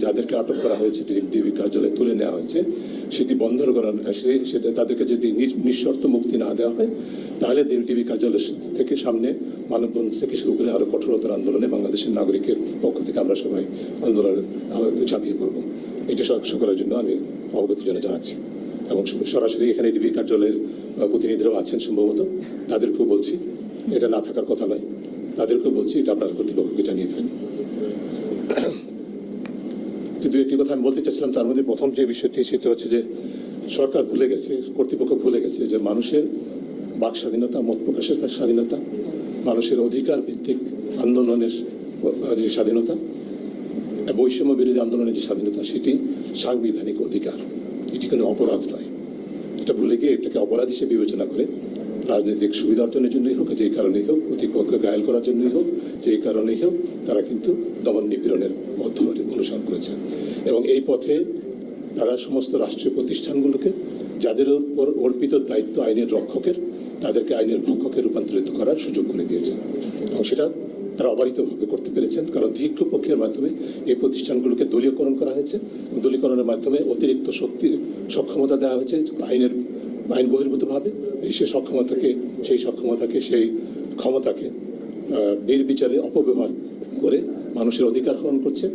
যাদেরকে আটক করা হয়েছে, ডিবি কার্যালয়ে তুলে নেওয়া হয়েছে, সেটি বন্ধ করা, সেটা তাদেরকে যদি নিঃশর্ত মুক্তি না দেওয়া হয়, তাহলে ডিবি কার্যালয় থেকে সামনে মানববন্ধন থেকে শুরু করে আরও কঠোরতার আন্দোলনে বাংলাদেশের নাগরিকের পক্ষ থেকে আমরা সবাই আন্দোলনে ঝাঁপিয়ে পড়ব। এটা সকলের জন্য আমি অবগতির জন্য জানাচ্ছি। এবং সরাসরি এখানে ডিবি কার্যালয়ের প্রতিনিধিরাও আছেন সম্ভবত, তাদেরকেও বলছি এটা না থাকার কথা নয়, তাদেরকেও বলছি এটা আপনার কর্তৃপক্ষকে জানিয়ে দেবেন। কিন্তু একটি কথা আমি বলতে চাচ্ছিলাম, তার মধ্যে প্রথম যে বিষয়টি সেটা হচ্ছে যে সরকার ভুলে গেছে, কর্তৃপক্ষ ভুলে গেছে যে মানুষের বাক স্বাধীনতা, মত প্রকাশের স্বাধীনতা, মানুষের অধিকার ভিত্তিক আন্দোলনের যে স্বাধীনতা, বৈষম্য বিরোধী আন্দোলনের যে স্বাধীনতা, সেটি সাংবিধানিক অধিকার, এটি কোনো অপরাধ নয়। এটা ভুলে গিয়ে এটাকে অপরাধ হিসেবে বিবেচনা করে রাজনৈতিক সুবিধা অর্জনের জন্যই হোক, যেই কারণেই হোক, প্রতিপক্ষকে ঘায়েল করার জন্যই হোক, যেই কারণেই হোক, তারা কিন্তু দমন নিপীড়নের পথ অনুসরণ করেছে। এবং এই পথে তারা সমস্ত রাষ্ট্রীয় প্রতিষ্ঠানগুলোকে, যাদের উপর অর্পিত দায়িত্ব আইনের রক্ষকের, তাদেরকে আইনের ভক্ষকে রূপান্তরিত করার সুযোগ করে দিয়েছে। এবং সেটা তারা অবারিতভাবে করতে পেরেছেন, কারণ দীর্ঘ প্রক্রিয়ার মাধ্যমে এই প্রতিষ্ঠানগুলোকে দলীয়করণ করা হয়েছে। দলীয়করণের মাধ্যমে অতিরিক্ত সক্ষমতা দেওয়া হয়েছে আইন বহির্ভূতভাবে। সেই সক্ষমতাকে সেই ক্ষমতাকে নির্বিচারে অপব্যবহার করে মানুষের অধিকার হরণ করছে।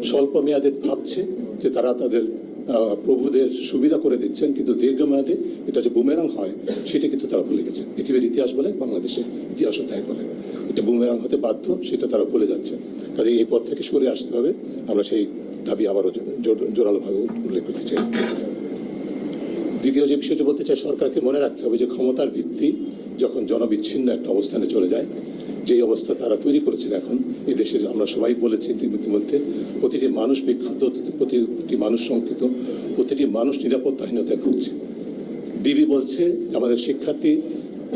স্বল্প মেয়াদে ভাবছে যে তারা তাদের প্রভুদের সুবিধা করে দিচ্ছেন, কিন্তু দীর্ঘমেয়াদে এটা যে বুমেরাং হয় সেটা কিন্তু তারা ভুলে গেছে। পৃথিবীর ইতিহাস বলে, বাংলাদেশের ইতিহাসও তাই বলে, এটা বুমেরাং হতে বাধ্য, সেটা তারা ভুলে যাচ্ছেন। কাজে এই পথ থেকে সরে আসতে হবে। আমরা সেই দাবি আবারও জোরালোভাবে উল্লেখ করতে চাই। দ্বিতীয় যে বিষয়টি বলতে চাই, সরকারকে মনে রাখতে হবে যে ক্ষমতার ভিত্তি যখন জনবিচ্ছিন্ন একটা অবস্থানে চলে যায়, যেই অবস্থা তারা তৈরি করেছেন এখন এই দেশে, আমরা সবাই বলেছি ইতিমধ্যে, প্রতিটি মানুষ বিক্ষুব্ধ, প্রতিটি মানুষ শঙ্কিত, প্রতিটি মানুষ নিরাপত্তাহীনতায় ভুগছে। ডিবি বলছে আমাদের শিক্ষার্থী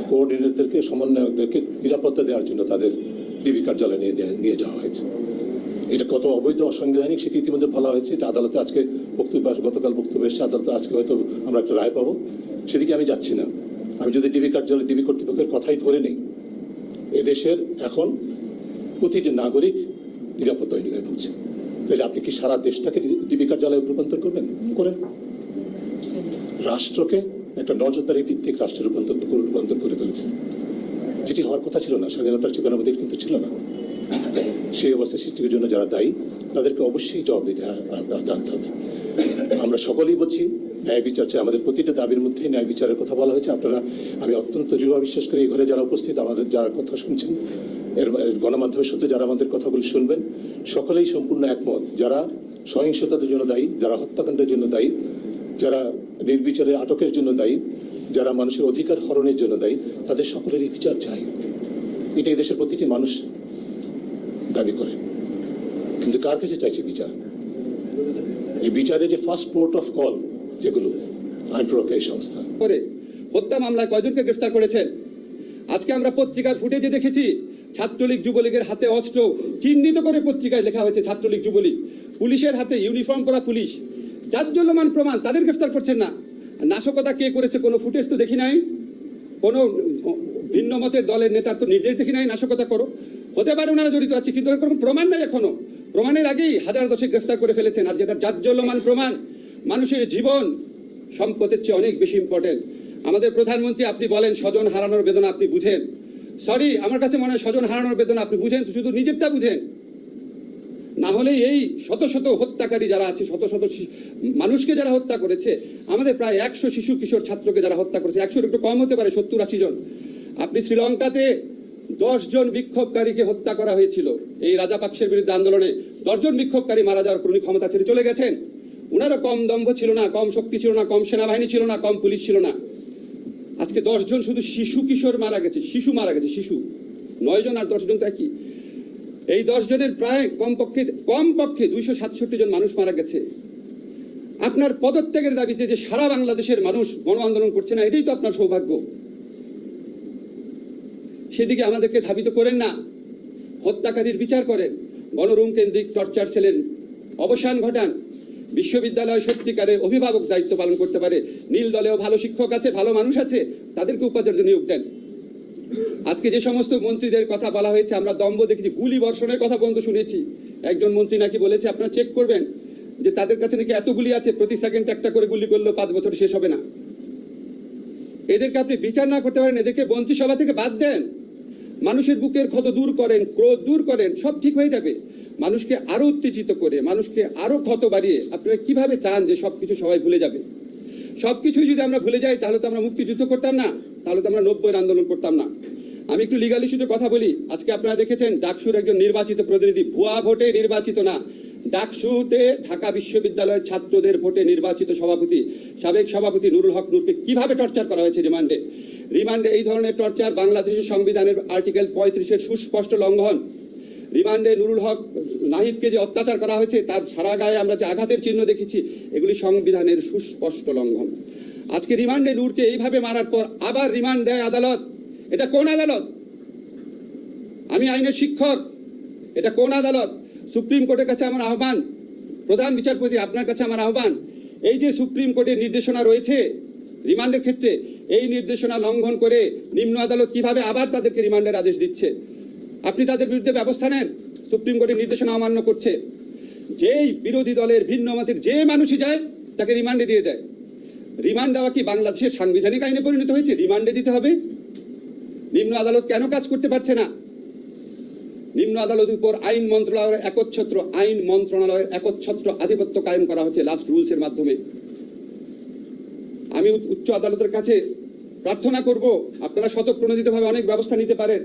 কোঅর্ডিনেটরদেরকে, সমন্বয়কদেরকে নিরাপত্তা দেওয়ার জন্য তাদের ডিবি কার্যালয়ে নিয়ে যাওয়া হয়েছে। এটা কত অবৈধ, অসাংবিধানিক সেটি ইতিমধ্যে বলা হয়েছে। এটা আদালতে আজকে গতকাল বক্তব্য এসেছে, আদালতে আজকে হয়তো আমরা একটা রায় পাবো, সেদিকে আমি যাচ্ছি না। আমি যদি ডিবি কার্যালয়, ডিবি কর্তৃপক্ষের কথাই ধরে নেই, এদেশের এখন প্রতিটি নাগরিক নিরাপত্তাহীনতায় ভুগছে। তাহলে আপনি কি সারা দেশটাকে ডিবি কার্যালয়ে রূপান্তর করবেন? করেন। রাষ্ট্রকে একটা নজরদারি ভিত্তিক রাষ্ট্রে রূপান্তর করে ফেলেছেন, যেটি হওয়ার কথা ছিল না। স্বাধীনতার চেতনা আমাদের কিন্তু ছিল না। সেই অবস্থা সৃষ্টির জন্য যারা দায়ী, তাদেরকে অবশ্যই জবাব দিতে জানতে হবে। আমরা সকলেই বলছি ন্যায় বিচার চাই, আমাদের প্রতিটা দাবির মধ্যেই ন্যায় বিচারের কথা বলা হয়েছে। আপনারা, আমি অত্যন্ত দৃঢ় বিশ্বাস করি, এই ঘরে যারা উপস্থিত, আমাদের যারা কথা শুনছেন, এর গণমাধ্যমের সাথে যারা আমাদের কথাগুলি শুনবেন, সকলেই সম্পূর্ণ একমত। যারা সহিংসতার জন্য দায়ী, যারা হত্যাকাণ্ডের জন্য দায়ী, যারা নির্বিচারে আটকের জন্য দায়ী, যারা মানুষের অধিকার হরণের জন্য দায়ী, তাদের সকলেরই বিচার চাই। এটা এই দেশের প্রতিটি মানুষ দাবি করে। কিন্তু কার কাছে চাইছে বিচার? এই বিচারে যে ফার্স্ট পোর্ট অফ কল, যেগুলো আইন প্রয়োগকারী সংস্থা করে হত্যা মামলায় কয়জনকে গ্রেফতার করেছেন? আজকে আমরা পত্রিকার ফুটেজে দেখেছি ছাত্রলীগ যুবলীগের হাতে অস্ত্র চিহ্নিত করে পত্রিকায় লেখা হয়েছে ছাত্রলীগ যুবলীগ, পুলিশের হাতে ইউনিফর্ম পরা পুলিশ, জাজ্জল্যমান প্রমাণ, তাদের গ্রেফতার করছেন না। নাশকতা কে করেছে কোনো ফুটেজ তো দেখি নাই, কোনো ভিন্ন মতের দলের নেতার তো নির্দেশ দেখি নাই নাশকতা করো। হতে পারে ওনারা জড়িত আছে, কিন্তু কোনো প্রমাণ নাই এখনো। প্রমাণের আগেই হাজার দশেক গ্রেফতার করে ফেলেছেন। আর যেটা জাজ্জল্যমান প্রমাণ, মানুষের জীবন সম্পদের চেয়ে অনেক বেশি ইম্পর্টেন্ট। আমাদের প্রধানমন্ত্রী, আপনি বলেন স্বজন হারানোর বেদনা আপনি বুঝেন। সরি, আমার কাছে মনে হয় স্বজন হারানোর বেদনা আপনি বুঝেন, শুধু নিজেরটা বুঝেন। না হলে এই শত শত হত্যাকারী যারা আছে, শত শত মানুষকে যারা হত্যা করেছে, আমাদের প্রায় 100 শিশু কিশোর ছাত্রকে যারা হত্যা করেছে, 100 একটু কম হতে পারে, 70-80 জন। আপনি শ্রীলঙ্কাতে 10 জন বিক্ষোভকারীকে হত্যা করা হয়েছিল এই রাজাপাকসের বিরুদ্ধে আন্দোলনে। 10 জন বিক্ষোভকারী মারা যাওয়ার পর উনি ক্ষমতা ছেড়ে চলে গেছেন। উনারও কম দম্ভ ছিল না, কম শক্তি ছিল না, কম সেনাবাহিনী ছিল না, কম পুলিশ ছিল না। আজকে 10 জন শুধু শিশু কিশোর মারা গেছে, শিশু মারা গেছে, শিশু 9 জন আর 10 জন তো একই। এই 10 জনের প্রায় কমপক্ষে 267 জন মানুষ মারা গেছে। আপনার পদত্যাগের দাবিতে যে সারা বাংলাদেশের মানুষ গণ আন্দোলন করছে না, এটাই তো আপনার সৌভাগ্য। সেদিকে আমাদেরকে ধাবিত করেন না, হত্যাকারীর বিচার করেন, গণরুম কেন্দ্রিক টর্চার সেলের অবসান ঘটান, বিশ্ববিদ্যালয় সত্যিকারের অভিভাবক দায়িত্ব পালন করতে পারে, নীল দলেও ভালো শিক্ষক আছে, ভালো মানুষ আছে, তাদেরকে উপাচার্য নিয়োগ দেন। আজকে যে সমস্ত মন্ত্রীদের কথা বলা হয়েছে, আমরা দম্ভ দেখেছি, গুলি বর্ষণের কথা পর্যন্ত শুনেছি। একজন মন্ত্রী নাকি বলেছে, আপনারা চেক করবেন যে তাদের কাছে নাকি এত গুলি আছে, প্রতি সেকেন্ডে একটা করে গুলি করলেও 5 বছর শেষ হবে না। এদেরকে আপনি বিচার না করতে পারেন, এদেরকে মন্ত্রিসভা থেকে বাদ দেন, মানুষের বুকের ক্ষত দূর করেন, ক্রোধ দূর করেন, সব ঠিক হয়ে যাবে। মানুষকে আরো উত্তেজিত করে, মানুষকে আরো ক্ষত বাড়িয়ে আপনারা কিভাবে চান যে সবকিছু সবাই ভুলে যাবে? সবকিছুই যদি আমরা ভুলে যাই তাহলে তো আমরা মুক্তিযুদ্ধ করতাম না, তাহলে তো আমরা 90-এর আন্দোলন করতাম না। আমি একটু লিগাল ইস্যুতে কথা বলি। আজকে আপনারা দেখেছেন ডাকসুর একজন নির্বাচিত প্রতিনিধি, ভুয়া ভোটে নির্বাচিত না, ডাকসুতে ঢাকা বিশ্ববিদ্যালয়ের ছাত্রদের ভোটে নির্বাচিত সভাপতি, সাবেক সভাপতি নুরুল হক নূরকে কিভাবে টর্চার করা হয়েছে রিমান্ডে। এই ধরনের টর্চার বাংলাদেশের সংবিধানের আর্টিকেল 35-এর সুস্পষ্ট লঙ্ঘন। রিমান্ডে নুরুল হক নাহিদকে যে অত্যাচার করা হয়েছে, তার সারা গায়ে আমরা যে আঘাতের চিহ্ন দেখেছি, এগুলি সংবিধানের সুস্পষ্ট লঙ্ঘন। আজকে রিমান্ডে নূরকে এইভাবে মারার পর আবার রিমান্ড দেয় আদালত। এটা কোন আদালত? আমি আইনের শিক্ষক, এটা কোন আদালত? সুপ্রিম কোর্টের কাছে আমার আহ্বান, প্রধান বিচারপতি আপনার কাছে আমার আহ্বান, এই যে সুপ্রিম কোর্টের নির্দেশনা রয়েছে রিমান্ডের ক্ষেত্রে, এই নির্দেশনা লঙ্ঘন করে নিম্ন আদালত কিভাবে আবার তাদেরকে রিমান্ডের আদেশ দিচ্ছে? আপনি তাদের বিরুদ্ধে ব্যবস্থা নেন। সুপ্রিম কোর্টের নির্দেশনা অমান্য করছে। যেই বিরোধী দলের ভিন্ন মতের যে মানুষই যায় তাকে রিমান্ডে দিয়ে দেয়। রিমান্ড দেওয়া কি বাংলাদেশের সাংবিধানিক আইনে পরিণত হয়েছে? রিমান্ডে দিতে হবে? নিম্ন আদালত কেন কাজ করতে পারছে না? নিম্ন আদালতের উপর আইন মন্ত্রণালয়ের একচ্ছত্র আধিপত্য কায়েম করা হচ্ছে লাস্ট রুলসের মাধ্যমে। আমি উচ্চ আদালতের কাছে প্রার্থনা করব, আপনারা স্বতঃপ্রণোদিতভাবে অনেক ব্যবস্থা নিতে পারেন।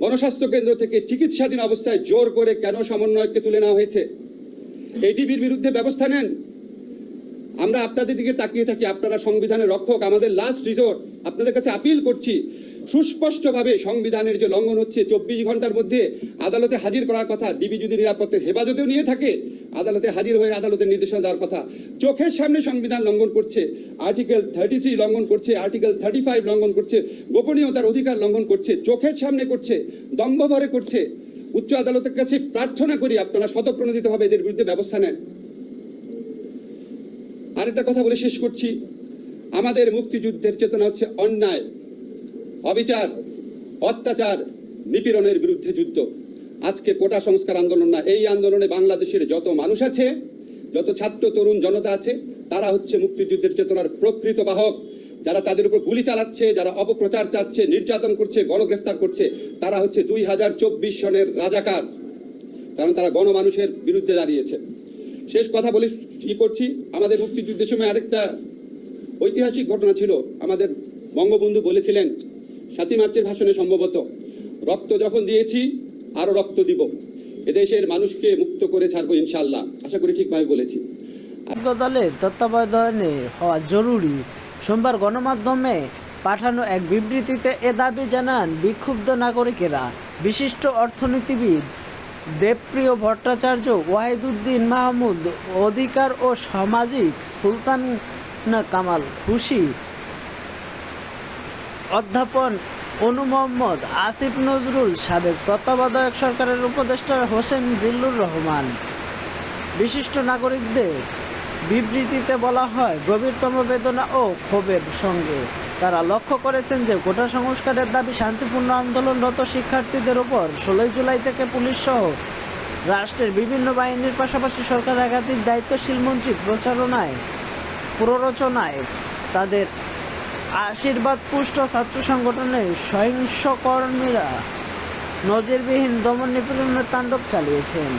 গণস্বাস্থ্য কেন্দ্র থেকে চিকিৎসাধীন অবস্থায় জোর করে কেন সমন্বয়ককে তুলে নেওয়া হয়েছে? এটিভির বিরুদ্ধে ব্যবস্থা নেন। আমরা আপনাদের দিকে তাকিয়ে থাকি, আপনারা সংবিধানের রক্ষক, আমাদের লাস্ট রিসোর্ট। আপনাদের কাছে আপিল করছি, সুস্পষ্টভাবে সংবিধানের যে লঙ্ঘন হচ্ছে, 24 ঘন্টার মধ্যে আদালতে হাজির করার কথা। ডিবি যদি নিরাপত্তার হেফাজতেও নিয়ে থাকে, আদালতে হাজির হয়ে আদালতের নির্দেশনা দেওয়ার কথা। চোখের সামনে সংবিধান লঙ্ঘন করছে, আর্টিকেল 33 লঙ্ঘন করছে, আর্টিকেল 35 লঙ্ঘন করছে, গোপনীয়তার অধিকার লঙ্ঘন করছে, চোখের সামনে করছে, দম্ভ ভরে করছে। উচ্চ আদালতের কাছে প্রার্থনা করি আপনারা স্বতঃপ্রণোদিতভাবে এদের বিরুদ্ধে ব্যবস্থা নেন। আরেকটা কথা বলে শেষ করছি, আমাদের মুক্তিযুদ্ধের চেতনা হচ্ছে অন্যায়, অবিচার, অত্যাচার, নিপীড়নের বিরুদ্ধে যুদ্ধ। আজকে কোটা সংস্কার আন্দোলন না, এই আন্দোলনে বাংলাদেশের যত মানুষ আছে, যত ছাত্র তরুণ জনতা আছে, তারা হচ্ছে মুক্তিযুদ্ধের চেতনার প্রকৃত বাহক। যারা তাদের উপর গুলি চালাচ্ছে, যারা অপপ্রচার চাচ্ছে, নির্যাতন করছে, গণগ্রেফতার করছে, তারা হচ্ছে 2024 সনের রাজাকার, কারণ তারা গণমানুষের বিরুদ্ধে দাঁড়িয়েছে। শেষ কথা বলে কি করছি, আমাদের মুক্তিযুদ্ধের সময় আরেকটা ঐতিহাসিক ঘটনা ছিল। আমাদের বঙ্গবন্ধু বলেছিলেন 7ই মার্চের ভাষণে সম্ভবত, রক্ত যখন দিয়েছি আরো রক্ত দিব, এদেশের মানুষকে মুক্ত করে ছাড়বো ইনশাআল্লাহ। আশা করি ঠিকভাবে বলেছি। দলের তত্ত্বাবধানে হওয়া জরুরি। সোমবার গণমাধ্যমে পাঠানো এক বিবৃতিতে এ দাবি জানান বিক্ষুব্ধ নাগরিকেরা। বিশিষ্ট অর্থনীতিবিদ দেবপ্রিয় ভট্টাচার্য, ওয়াহিদুদ্দিন মাহমুদ অধিকার ও সামাজিক, সুলতান কামাল খুশি, অধ্যাপন অনু মোহাম্মদ, আসিফ নজরুল, সাবেক তত্ত্বাবধায়ক সরকারের উপদেষ্টা হোসেন জিল্লুর রহমান। বিশিষ্ট নাগরিকদের বিবৃতিতে বলা হয়, গভীরতম বেদনা ও ক্ষোভের সঙ্গে তারা লক্ষ্য করেছেন যে কোটা সংস্কারের দাবি শান্তিপূর্ণ আন্দোলনরত শিক্ষার্থীদের উপর 16 জুলাই থেকে পুলিশ সহ রাষ্ট্রের বিভিন্ন বাহিনীর পাশাপাশি সরকার একাধিক দায়িত্বশীল মন্ত্রী প্ররোচনায় তাদের আশীর্বাদ পুষ্ট ছাত্র সংগঠনের সহিংস কর্মীরা নজিরবিহীন দমন নিপীড়নের তাণ্ডব চালিয়েছেন।